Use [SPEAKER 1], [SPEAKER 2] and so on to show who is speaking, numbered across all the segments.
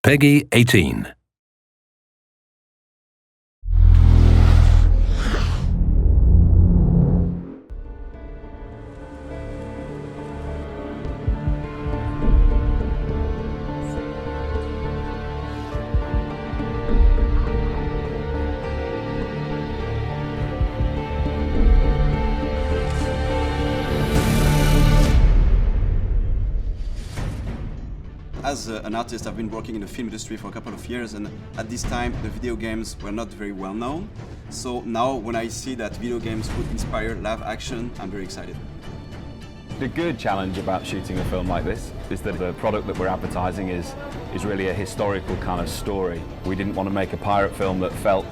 [SPEAKER 1] Peggy 18.
[SPEAKER 2] As an artist, I've been working in the film industry for a couple of years, and at this time the video games were not very well known. So now when I see that video games could inspire live action, I'm very excited.
[SPEAKER 3] The good challenge about shooting a film like this is that the product that we're advertising is really a historical kind of story. We didn't want to make a pirate film that felt,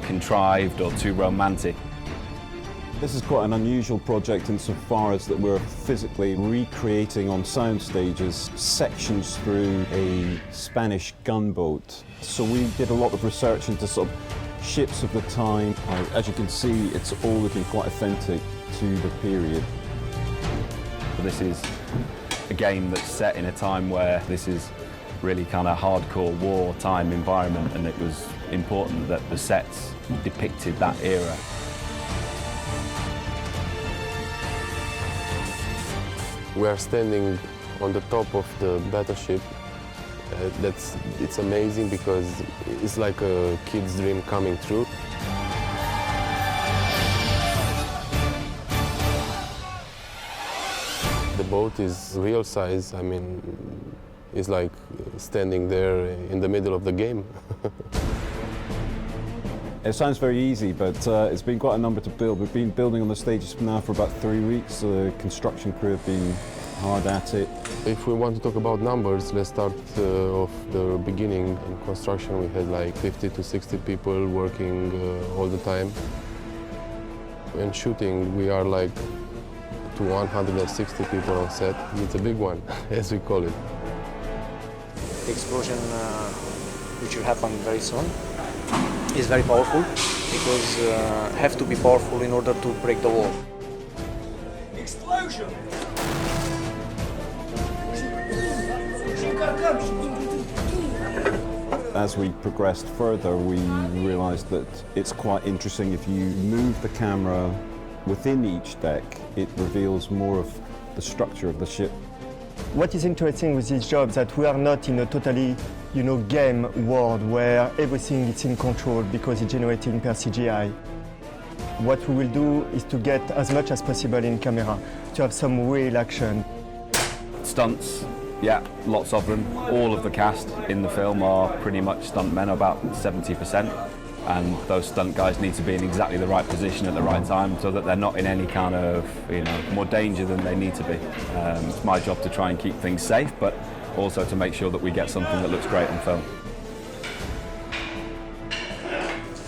[SPEAKER 3] contrived or too romantic.
[SPEAKER 4] This is quite an unusual project insofar as that we're physically recreating on sound stages sections through a Spanish gunboat. So we did a lot of research into sort of ships of the time. As you can see, it's all looking quite authentic to the period.
[SPEAKER 3] This is a game that's set in a time where this is really kind of hardcore wartime environment, and it was important that the sets depicted that era.
[SPEAKER 5] We are standing on the top of the battleship. It's amazing because it's like a kid's dream coming true. The boat is real size. I mean, it's like standing there in the middle of the game.
[SPEAKER 4] It sounds very easy, but it's been quite a number to build. We've been building on the stages now for about 3 weeks. The construction crew have been hard at it.
[SPEAKER 5] If we want to talk about numbers, let's start off the beginning. In construction, we had like 50 to 60 people working all the time. In shooting, we are like to 160 people on set. It's a big one, as we call it.
[SPEAKER 6] The explosion, which will happen very soon, is very powerful because have to be powerful in order to break the wall.
[SPEAKER 7] Explosion!
[SPEAKER 4] As we progressed further, we realized that it's quite interesting if you move the camera within each deck, it reveals more of the structure of the ship.
[SPEAKER 8] What is interesting with this job is that we are not in a totally, game world where everything is in control because it's generated per CGI. What we will do is to get as much as possible in camera, to have some real action.
[SPEAKER 3] Stunts, yeah, lots of them. All of the cast in the film are pretty much stuntmen, about 70%. And those stunt guys need to be in exactly the right position at the right time so that they're not in any kind of, more danger than they need to be. It's my job to try and keep things safe, but also to make sure that we get something that looks great on film.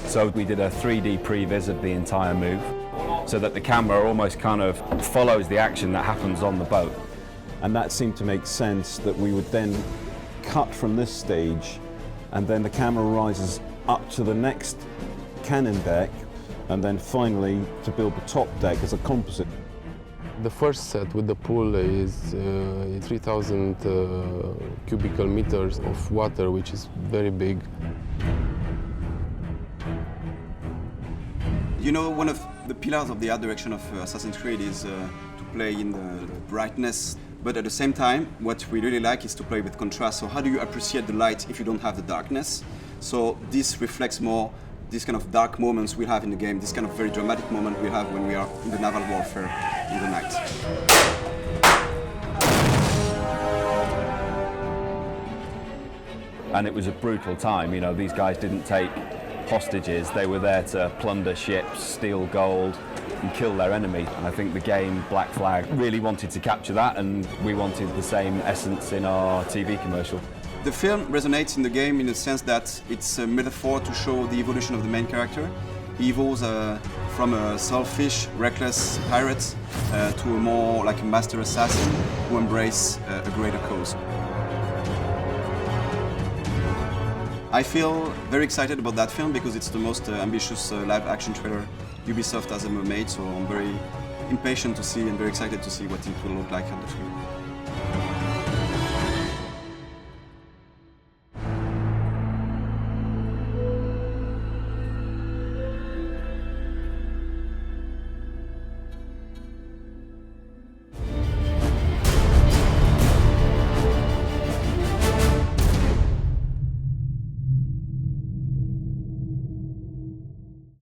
[SPEAKER 3] So we did a 3D previs of the entire move so that the camera almost kind of follows the action that happens on the boat.
[SPEAKER 4] And that seemed to make sense that we would then cut from this stage and then the camera rises up to the next cannon deck and then finally to build the top deck as a composite.
[SPEAKER 5] The first set with the pool is 3,000 cubical meters of water, which is very big.
[SPEAKER 2] One of the pillars of the art direction of Assassin's Creed is to play in the brightness, but at the same time, what we really like is to play with contrast. So how do you appreciate the light if you don't have the darkness? So this reflects more this kind of dark moments we have in the game, this kind of very dramatic moment we have when we are in the naval warfare in the night.
[SPEAKER 3] And it was a brutal time, these guys didn't take hostages, they were there to plunder ships, steal gold and kill their enemy. And I think the game Black Flag really wanted to capture that, and we wanted the same essence in our TV commercial.
[SPEAKER 2] The film resonates in the game in the sense that it's a metaphor to show the evolution of the main character. He evolves from a selfish, reckless pirate to a more like a master assassin who embraces a greater cause. I feel very excited about that film because it's the most ambitious live-action trailer Ubisoft has ever made, so I'm very impatient to see and very excited to see what it will look like on the screen.